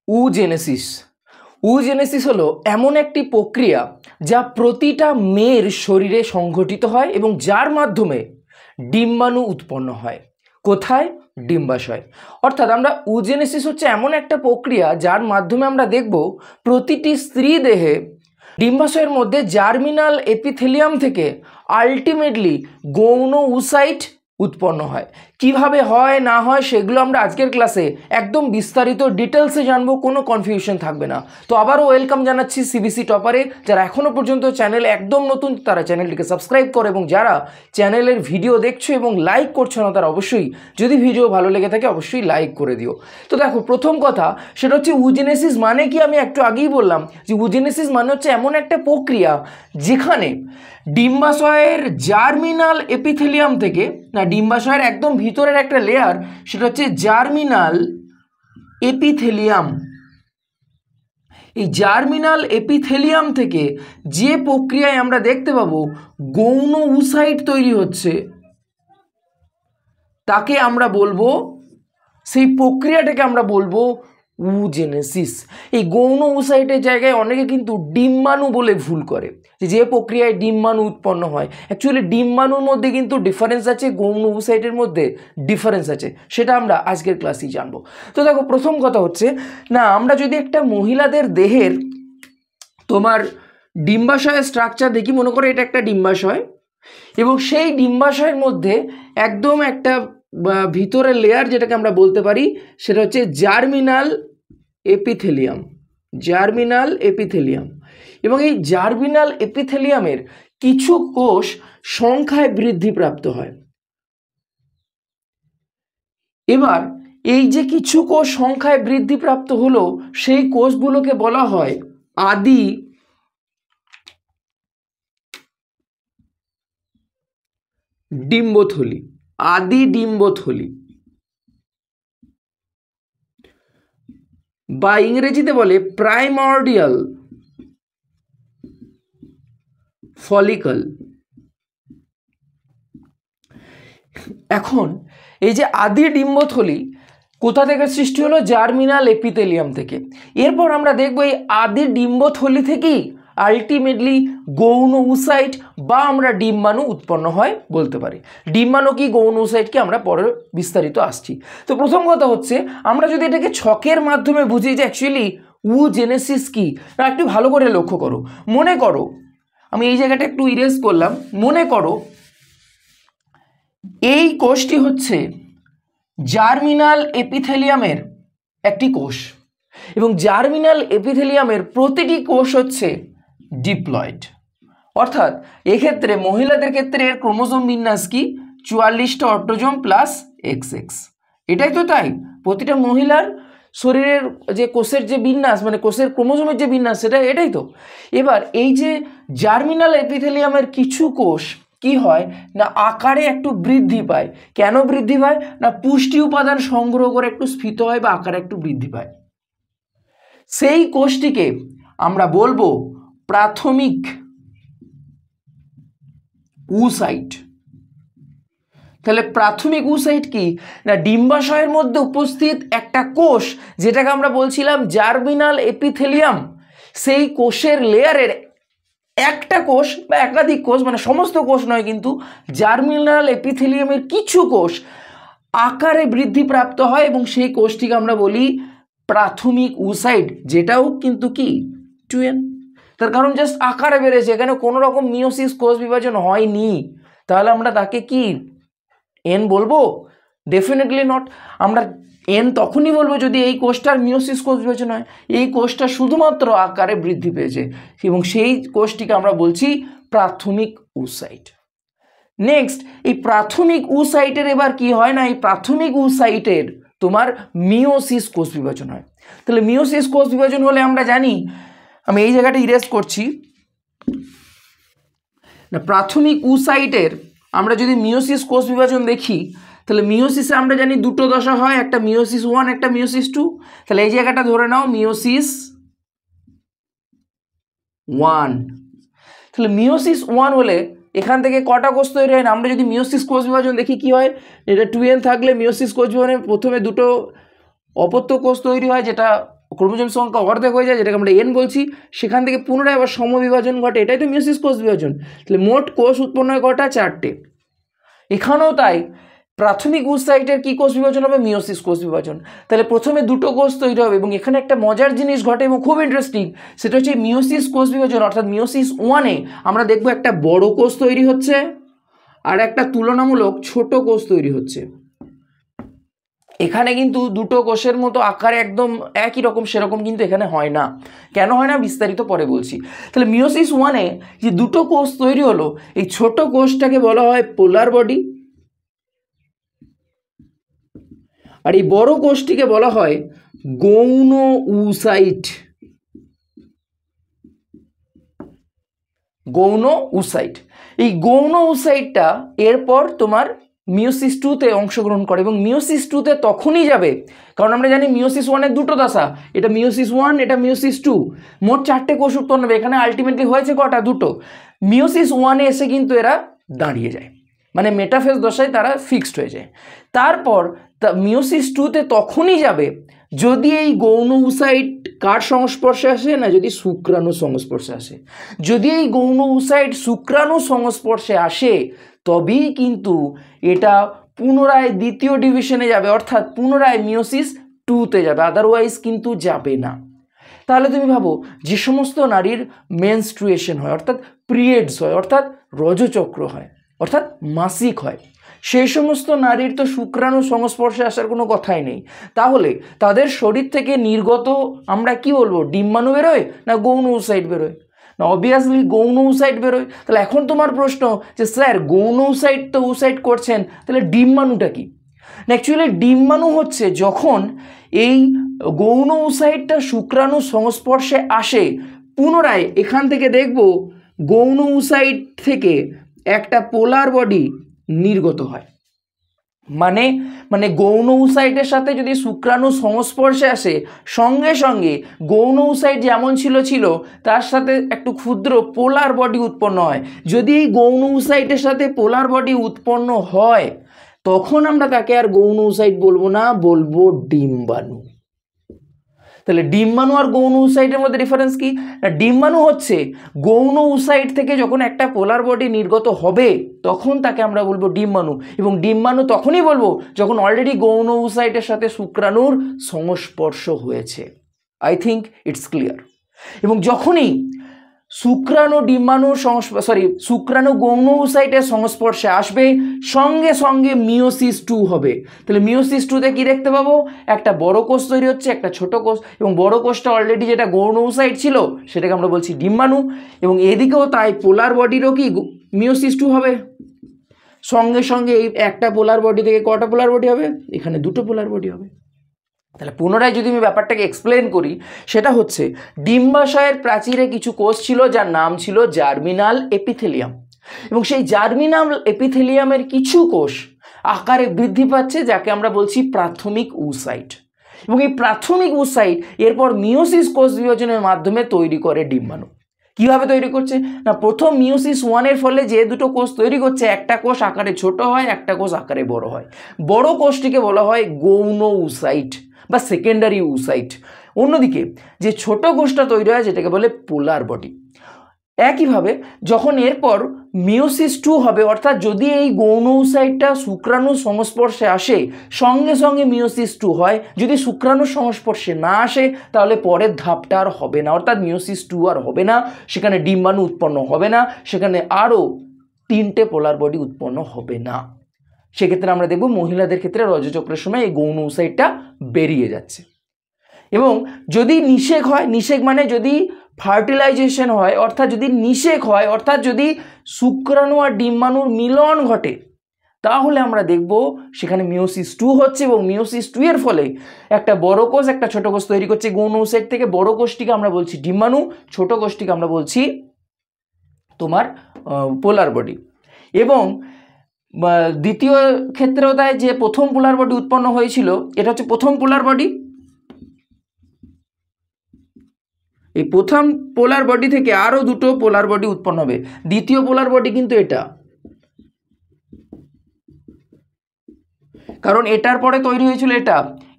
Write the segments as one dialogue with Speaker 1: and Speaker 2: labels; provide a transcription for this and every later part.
Speaker 1: Oogenesis. Oogenesis হলো এমন একটি প্রক্রিয়া যা প্রতিটা মেয়ের শরীরে সংঘটিত হয় এবং যার মাধ্যমে ডিম্বাণু উৎপন্ন হয়। কোথায়? ডিম্বাশয়। অর্থাৎ আমরা উজেনেসিস হচ্ছে এমন একটা প্রক্রিয়া যার মাধ্যমে আমরা দেখব প্রতিটি স্ত্রী দেহে ডিম্বাশয়ের মধ্যে জার্মিনাল এপিথেলিয়াম থেকে আলটিমেটলি গৌণ উসাইট উৎপন্ন হয়। কিভাবে হয় না হয় সেগুলো আমরা আজকের ক্লাসে একদম বিস্তারিত ডিটেলসে জানবো, কোনো কনফিউশন থাকবে না। তো আবারও ওয়েলকাম জানাচ্ছি সিবিসি টপারে। যারা এখনও পর্যন্ত চ্যানেলে একদম নতুন তারা চ্যানেলটিকে সাবস্ক্রাইব করো, এবং যারা চ্যানেলের ভিডিও দেখছো এবং লাইক করছো না তারা অবশ্যই, যদি ভিডিও ভালো লেগে থাকে অবশ্যই লাইক করে দিও। তো দেখো, প্রথম কথা সেটা হচ্ছে উজেনেসিস মানে কি। আমি একটু আগেই বললাম যে উজেনেসিস মানে হচ্ছে এমন একটা প্রক্রিয়া যেখানে ডিম্বাশয়ের জার্মিনাল এপিথেলিয়াম থেকে, না ডিম্বাশয়ের একদম ভিতরের একটা লেয়ার, সেটা হচ্ছে জার্মিনাল এপিথেলিয়াম। এই জার্মিনাল এপিথেলিয়াম থেকে যে প্রক্রিয়ায় আমরা দেখতে পাবো গৌণ উসাইট তৈরি হচ্ছে তাকে আমরা বলবো, সেই প্রক্রিয়াটাকে আমরা বলবো উজেনেসিস। এই গৌণ উসাইটের জায়গায় অনেকে কিন্তু ডিম্বাণু বলে ভুল করে, যে প্রক্রিয়ায় ডিম্বাণু উৎপন্ন হয়। অ্যাকচুয়ালি ডিম্বাণুর মধ্যে কিন্তু ডিফারেন্স আছে, গৌণ উসাইটের মধ্যে ডিফারেন্স আছে, সেটা আমরা আজকের ক্লাসেই জানবো। তো দেখো, প্রথম কথা হচ্ছে না, আমরা যদি একটা মহিলাদের দেহের তোমার ডিম্বাশয়ের স্ট্রাকচার দেখি, মনে করো এটা একটা ডিম্বাশয়, এবং সেই ডিম্বাশয়ের মধ্যে একদম একটা ভিতরের লেয়ার যেটাকে আমরা বলতে পারি সেটা হচ্ছে জার্মিনাল এপিথেলিয়াম। জার্মিনাল এপিথেলিয়াম, এবং এই জার্মিনাল এপিথেলিয়ামের কিছু কোষ সংখ্যায় বৃদ্ধিপ্রাপ্ত হয়। এবার এই যে কিছু কোষ সংখ্যায় বৃদ্ধিপ্রাপ্ত হলো, সেই কোষগুলোকে বলা হয় আদি ডিম্বথলি। আদি ডিম্বথলি বা ইংরেজিতে বলে প্রাইমর্ডিয়াল ফলিকল। এখন এই যে আদি ডিম্বথলি কোথা থেকে সৃষ্টি হলো? জার্মিনাল এপিথেলিয়াম থেকে। এরপর আমরা দেখব এই আদি ডিম্বথলি থেকেই আলটিমেটলি গৌণ উসাইট বা আমরা ডিম্বাণু উৎপন্ন হয় বলতে পারি। ডিম্বাণু কি গৌণ উসাইট কি আমরা পরে বিস্তারিত আসছি। তো প্রথম কথা হচ্ছে, আমরা যদি এটাকে ছকের মাধ্যমে বুঝি যে অ্যাকচুয়ালি উজেনেসিস কি, না একটু ভালো করে লক্ষ্য করো। মনে করো, আমি এই জায়গাটা একটু ইরেজ করলাম। মনে করো এই কোষটি হচ্ছে জার্মিনাল এপিথেলিয়ামের একটি কোষ, এবং জার্মিনাল এপিথেলিয়ামের প্রতিটি কোষ হচ্ছে ডিপ্লয়েড। অর্থাৎ এক্ষেত্রে মহিলাদের ক্ষেত্রে এর ক্রোমোজোম বিন্যাস কি? 44টা অটোজোম প্লাস XX। এটাই তো তাই, প্রতিটা মহিলার শরীরের যে কোষের যে বিন্যাস, মানে কোষের ক্রোমোজোমের যে বিন্যাস, সেটা এটাই তো। এবার এই যে জার্মিনাল এপিথেলিয়ামের কিছু কোষ কি হয় না আকারে একটু বৃদ্ধি পায়। কেন বৃদ্ধি পায়? না পুষ্টি উপাদান সংগ্রহ করে একটু স্ফীত হয় বা আকারে একটু বৃদ্ধি পায়। সেই কোষটিকে আমরা বলবো প্রাথমিক উসাইট। তাহলে প্রাথমিক উসাইট কি? না ডিম্বাশয়ের মধ্যে উপস্থিত একটা কোষ, যেটাকে আমরা বলছিলাম জার্মিনাল এপিথেলিয়াম, সেই কোষের লেয়ারের একটা কোষ বা একাধিক কোষ, মানে সমস্ত কোষ নয় কিন্তু জার্মিনাল এপিথেলিয়ামের কিছু কোষ আকারে বৃদ্ধিপ্রাপ্ত হয়, এবং সেই কোষটিকে আমরা বলি প্রাথমিক উসাইট, যেটাও কিন্তু কি 2n। তার কারণ জাস্ট আকারে বেড়েছে, এখানে কোনো রকম মিওসিস কোষ বিভাজন হয়নি। তাহলে আমরা তাকে কি এন বলবো? Definitely not. আমরা এন তখনই বলবো যদি এই কোষটার মিওসিস কোষ বিভাজন হয়। এই কোষটা শুধুমাত্র আকারে বৃদ্ধি পেয়েছে, এবং সেই কোষটিকে আমরা বলছি প্রাথমিক উসাইট। নেক্সট, এই প্রাথমিক উসাইটের এবার কি হয় না, এই প্রাথমিক উসাইটের তোমার মিওসিস কোষ বিভাজন হয়। তাহলে মিওসিস কোষ বিভাজন হলে আমরা জানি, আমি এই জায়গাটা ইরেজ করছি না, প্রাথমিক উসাইটের আমরা যদি মিওসিস কোষ বিভাজন দেখি, তাহলে মিওসিসে আমরা জানি দুটো দশা হয়, একটা মিওসিস 1 একটা মিওসিস 2। তাহলে এই জায়গাটা ধরে নাও মিওসিস 1। তাহলে মিওসিস 1 হলে এখান থেকে কটা কোষ তৈরি হয় না? আমরা যদি মিওসিস কোষ বিভাজন দেখি কি হয়, এটা 2n থাকলে মিওসিস কোষ বিভাজনে প্রথমে দুটো অপত্য কোষ তৈরি হয়, যেটা ক্রোমোজোম সংখ্যা অর্ধেক হয়ে যায়, যেটাকে আমরা এন বলছি, সেখান থেকে পুনরায় আবার সমবিভাজন ঘটে, এটাই তো মিওসিস কোষ বিভাজন। তাহলে মোট কোষ উৎপন্ন হয় কটা? 4টে। এখানেও তাই, প্রাথমিক উসাইটের কি কোষ বিভাজন হবে? মিওসিস কোষ বিভাজন। তাহলে প্রথমে দুটো কোষ তৈরি হবে এবং এখানে একটা মজার জিনিস ঘটে এবং খুব ইন্টারেস্টিং, সেটা হচ্ছে মিওসিস কোষ বিভাজন অর্থাৎ মিওসিস 1-এ আমরা দেখবো একটা বড় কোষ তৈরি হচ্ছে আর একটা তুলনামূলক ছোট কোষ তৈরি হচ্ছে। এখানে কিন্তু দুটো কোষের মতো আকারে একদম একই রকম সেরকম কিন্তু এখানে হয় না। কেন হয় না বিস্তারিত পরে বলছি। তাহলে মিওসিস 1-এ যে দুটো কোষ তৈরি হলো, এই ছোট কোষটাকে বলা হয় পোলার বডি আর এই বড় কোষটিকে বলা হয় গৌণ উসাইট। গৌণ উসাইট, এই গৌণ উসাইটটা এরপর তোমার মিওসিস 2-তে অংশগ্রহণ করে এবং মিওসিস 2-তে তখনই যাবে, কারণ আমরা জানি মিওসিস 1-এর দুটো দশা, এটা মিওসিস 1, এটা মিওসিস 2, মোট 4টে কোষ উৎপন্ন হবে। এখানে আলটিমেটলি হয়েছে কটা? দুটো। মিওসিস 1-এ এসে কিন্তু এরা দাঁড়িয়ে যায়, মানে মেটাফেজ দশায় তারা ফিক্সড হয়ে যায়। তারপর মিওসিস 2-তে তখনই যাবে যদি এই গৌণ উসাইট কার সংস্পর্শে আসে না, যদি শুক্রাণুর সংস্পর্শে আসে। যদি এই গৌণ উসাইট শুক্রাণুর সংস্পর্শে আসে তবেই কিন্তু এটা পুনরায় দ্বিতীয় ডিভিশনে যাবে, অর্থাৎ পুনরায় মিওসিস 2-তে যাবে, আদারওয়াইজ কিন্তু যাবে না। তাহলে তুমি ভাবো, যে সমস্ত নারীর মেনস্ট্রুয়েশন হয় অর্থাৎ পিরিয়ডস হয় অর্থাৎ রজচক্র হয় অর্থাৎ মাসিক হয়, সেই সমস্ত নারীর তো শুক্রাণু সংস্পর্শে আসার কোনো কথাই নেই। তাহলে তাদের শরীর থেকে নির্গত আমরা কি বলবো? ডিম্বাণু বেরোয় না গৌণ উসাইট বেরোয়? না, অবভিয়াসলি গৌণ উসাইট বেরোয়। তাহলে এখন তোমার প্রশ্ন যে স্যার গৌণ উসাইট তো উসাইট করছেন, তাহলে ডিম্বাণুটা কি? অ্যাকচুয়ালি ডিম্বাণু হচ্ছে যখন এই গৌণ উসাইটটা শুক্রাণু সংস্পর্শে আসে, পুনরায় এখান থেকে দেখব গৌণ উসাইট থেকে একটা পোলার বডি নির্গত হয়। মানে গৌণ উসাইটের সাথে যদি শুক্রাণু সংস্পর্শে আসে, সঙ্গে সঙ্গে গৌণ উসাইট যেমন ছিল তার সাথে একটু ক্ষুদ্র পোলার বডি উৎপন্ন হয়। যদি এই গৌণ উসাইটের সাথে পোলার বডি উৎপন্ন হয় তখন আমরা তাকে আর গৌণ উসাইট বলবো না, বলবো ডিম্বাণু। তাহলে ডিম্বাণু আর গৌণ উসাইটের মধ্যে ডিফারেন্স কি? ডিম্বাণু হচ্ছে গৌণ উসাইট থেকে যখন একটা পোলার বডি নির্গত হবে তখন তাকে আমরা বলবো ডিম্বাণু, এবং ডিম্বাণু তখনই বলবো যখন অলরেডি গৌণ উসাইটের সাথে শুক্রাণুর সংস্পর্শ হয়েছে। I think it's clear. এবং যখনই শুক্রাণু শুক্রাণু গৌণ উসাইটের সংস্পর্শে আসবে সঙ্গে সঙ্গে মিওসিস 2 হবে। তাহলে মিওসিস 2-তে কি দেখতে পাবো? একটা বড় কোষ তৈরি হচ্ছে, একটা ছোট কোষ, এবং বড় কোষটা অলরেডি যেটা গৌণ উসাইট ছিল সেটাকে আমরা বলছি ডিম্বাণু। এবং এদিকেও তাই পোলার বডিরও কি মিওসিস 2 হবে। সঙ্গে সঙ্গে এই একটা পোলার বডি থেকে কটা পোলার বডি হবে? এখানে দুটো পোলার বডি হবে। তাহলে পুনরায় যদি আমি ব্যাপারটাকে এক্সপ্লেন করি, সেটা হচ্ছে ডিম্বাশয়ের প্রাচীরে কিছু কোষ ছিল যার নাম ছিল জার্মিনাল এপিথেলিয়াম, এবং সেই জার্মিনাল এপিথেলিয়ামের কিছু কোষ আকারে বৃদ্ধি পাচ্ছে যাকে আমরা বলছি প্রাথমিক উসাইট, এবং এই প্রাথমিক উসাইট এরপর মিওসিস কোষ বিভাজনের মাধ্যমে তৈরি করে ডিম্বাণু। কিভাবে তৈরি করছে না, প্রথম মিওসিস 1-এর ফলে যে দুটো কোষ তৈরি করছে, একটা কোষ আকারে ছোট হয়, একটা কোষ আকারে বড় হয়। বড় কোষটিকে বলা হয় গৌণ উসাইট বা সেকেন্ডারি উসাইট। অন্যদিকে যে ছোট কোষটা তৈরি হয় যেটাকে বলে পোলার বডি। একইভাবে যখন এরপর মিওসিস 2 হবে, অর্থাৎ যদি এই গৌণ উসাইটটা শুক্রাণুর সংস্পর্শে আসে সঙ্গে সঙ্গে মিওসিস 2 হয়, যদি শুক্রাণুর সংস্পর্শে না আসে তাহলে পরের ধাপটা আর হবে না, অর্থাৎ মিওসিস 2 আর হবে না, সেখানে ডিম্বাণু উৎপন্ন হবে না, সেখানে আরও 3টে পোলার বডি উৎপন্ন হবে না। সেক্ষেত্রে আমরা দেখব মহিলাদের ক্ষেত্রে রজচক্রের সময় এই গৌণ উসাইটটা বেরিয়ে যাচ্ছে। এবং যদি নিষেক হয়, নিষেক মানে যদি ফার্টিলাইজেশন হয় অর্থাৎ যদি নিষেক হয় অর্থাৎ যদি শুক্রাণু আর ডিম্বাণুর মিলন ঘটে, তাহলে আমরা দেখব সেখানে মিওসিস 2 হচ্ছে, এবং মিওসিস 2 এর ফলে একটা বড় কোষ একটা ছোট কোষ তৈরি করছে। গৌণ উসাইট থেকে বড় কোষটিকে আমরা বলছি ডিম্বাণু, ছোট কোষটিকে আমরা বলছি তোমার পোলার বডি। এবং দ্বিতীয় ক্ষেত্রেও তাই, যে প্রথম পোলার বডি উৎপন্ন হয়েছিল এটা হচ্ছে প্রথম পোলার বডি। এই প্রথম পোলার বডি থেকে আরও দুটো পোলার বডি উৎপন্ন হবে। দ্বিতীয় পোলার বডি কিন্তু এটা, কারণ এটার পরে তৈরি হয়েছিল এটা,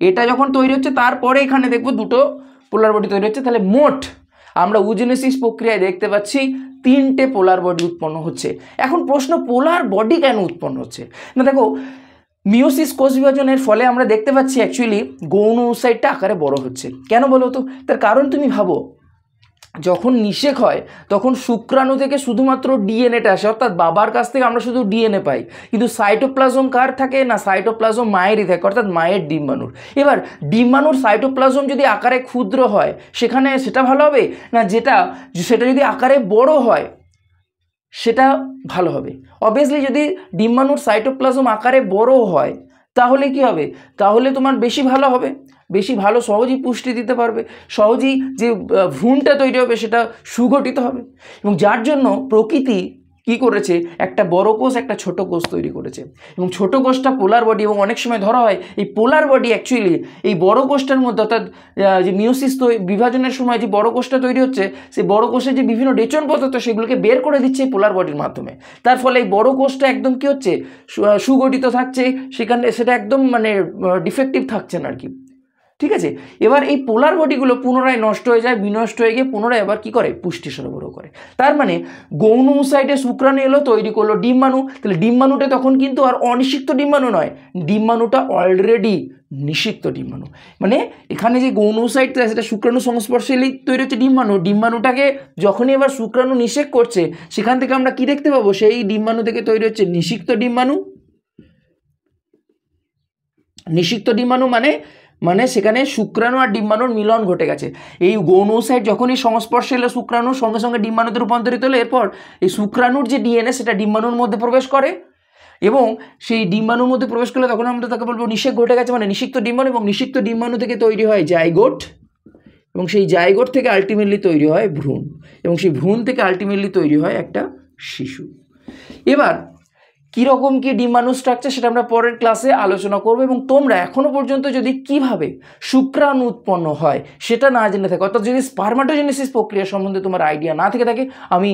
Speaker 1: এটা যখন তৈরি হচ্ছে তারপরে এখানে দেখবো দুটো পোলার বডি তৈরি হচ্ছে। তাহলে মোট আমরা ওজেনেসিস প্রক্রিয়ায় দেখতে পাচ্ছি 3টে পোলার বডি উৎপন্ন হচ্ছে। এখন প্রশ্ন, পোলার বডি কেন উৎপন্ন হচ্ছে? না দেখো, মিওসিস কোষ বিভাজনের ফলে আমরা দেখতে পাচ্ছি অ্যাকচুয়ালি গৌণ ওসাইটটা আকারে বড় হচ্ছে। কেন বলো তো? তার কারণ তুমি ভাবো, যখন নিষেক হয় তখন শুক্রাণু থেকে শুধুমাত্র ডিএনএটা আসে, অর্থাৎ বাবার কাছ থেকে আমরা শুধু ডিএনএ পাই, কিন্তু সাইটোপ্লাজম কার থাকে? না সাইটোপ্লাজম মায়েরই থাকে, অর্থাৎ মায়ের ডিম্বাণুর। এবার ডিম্বাণুর সাইটোপ্লাজম যদি আকারে ক্ষুদ্র হয় সেখানে সেটা ভালো হবে, না সেটা যদি আকারে বড় হয় সেটা ভালো হবে? অবভিয়াসলি যদি ডিম্বাণুর সাইটোপ্লাজম আকারে বড় হয় তাহলে কি হবে? তাহলে তোমার বেশি ভালো হবে, বেশি ভালো, সহজেই পুষ্টি দিতে পারবে, সহজেই যে ভ্রূণটা তৈরি হবে সেটা সুগঠিত হবে। এবং যার জন্য প্রকৃতি কি করেছে, একটা বড় কোষ একটা ছোট কোষ তৈরি করেছে, এবং ছোট কোষটা পোলার বডি। এবং অনেক সময় ধরা হয় এই পোলার বডি অ্যাকচুয়ালি এই বড় কোষটার মধ্যে, অর্থাৎ যে মিওসিস বিভাজনের সময় যে বড় কোষটা তৈরি হচ্ছে, সেই বড় কোষের যে বিভিন্ন রেচন পদার্থ সেগুলোকে বের করে দিচ্ছে এই পোলার বডির মাধ্যমে। তার ফলে এই বড় কোষটা একদম কি হচ্ছে, সুগঠিত থাকছে, সেখানে সেটা একদম মানে ডিফেক্টিভ থাকছে না আর কি। ঠিক আছে, এবার এই পোলার বডিগুলো পুনরায় নষ্ট হয়ে যায়, বিনষ্ট হয়ে গিয়ে পুনরায় আবার কি করে, পুষ্টি সরবরাহ করে। তার মানে গৌণ ওসাইটে শুক্রাণু এলো, তৈরি করলো ডিম্বাণু। তাহলে ডিম্বাণুটা তখন কিন্তু আর অনিষিক্ত ডিম্বাণু নয়, ডিম্বাণুটা অলরেডি নিষিক্ত ডিম্বাণু। মানে এখানে যে গৌণ ওসাইটটা সেটা শুক্রাণু সংস্পর্শে এলেই তৈরি হচ্ছে ডিম্বাণু। ডিম্বাণুটাকে যখনই এবার শুক্রাণু নিষেক করছে সেখান থেকে আমরা কি দেখতে পাবো, সেই ডিম্বাণু থেকে তৈরি হচ্ছে নিষিক্ত ডিম্বাণু। নিষিক্ত ডিম্বাণু মানে সেখানে শুক্রাণু আর ডিম্বাণুর মিলন ঘটে গেছে। এই গৌণ ওসাইট যখনই সংস্পর্শে এলো শুক্রাণুর সঙ্গে সঙ্গে ডিম্বাণুতে রূপান্তরিত হলো। এরপর এই শুক্রাণুর যে ডিএনএ সেটা ডিম্বাণুর মধ্যে প্রবেশ করে, এবং সেই ডিম্বাণুর মধ্যে প্রবেশ করলে তখন আমরা তাকে বলবো নিষেক ঘটে গেছে, মানে নিষিক্ত ডিম্বাণু। এবং নিষিক্ত ডিম্বাণু থেকে তৈরি হয় জাইগোট, এবং সেই জাইগোট থেকে আলটিমেটলি তৈরি হয় ভ্রূণ, এবং সেই ভ্রূণ থেকে আলটিমেটলি তৈরি হয় একটা শিশু। এবার কীরকম কি ডিম্বাণু স্ট্রাকচার সেটা আমরা পরের ক্লাসে আলোচনা করবো। এবং তোমরা এখনো পর্যন্ত যদি কিভাবে শুক্রাণু উৎপন্ন হয় সেটা না জেনে থাকো, অর্থাৎ যদি স্পারমাটোজেনেসিস প্রক্রিয়া সম্বন্ধে তোমার আইডিয়া না থেকে থাকে, আমি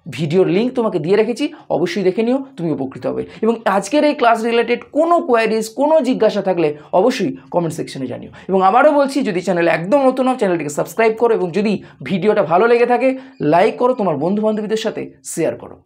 Speaker 1: ভিডিওর লিঙ্ক তোমাকে দিয়ে রেখেছি, অবশ্যই দেখে নিও, তুমি উপকৃত হবে। এবং আজকের এই ক্লাস রিলেটেড কোনো কোয়ারিজ, কোনো জিজ্ঞাসা থাকলে অবশ্যই কমেন্ট সেকশনে জানিও। এবং আবারও বলছি, যদি চ্যানেল একদম নতুন হও চ্যানেলটিকে সাবস্ক্রাইব করো, এবং যদি ভিডিওটা ভালো লেগে থাকে লাইক করো, তোমার বন্ধু বান্ধবীদের সাথে শেয়ার করো।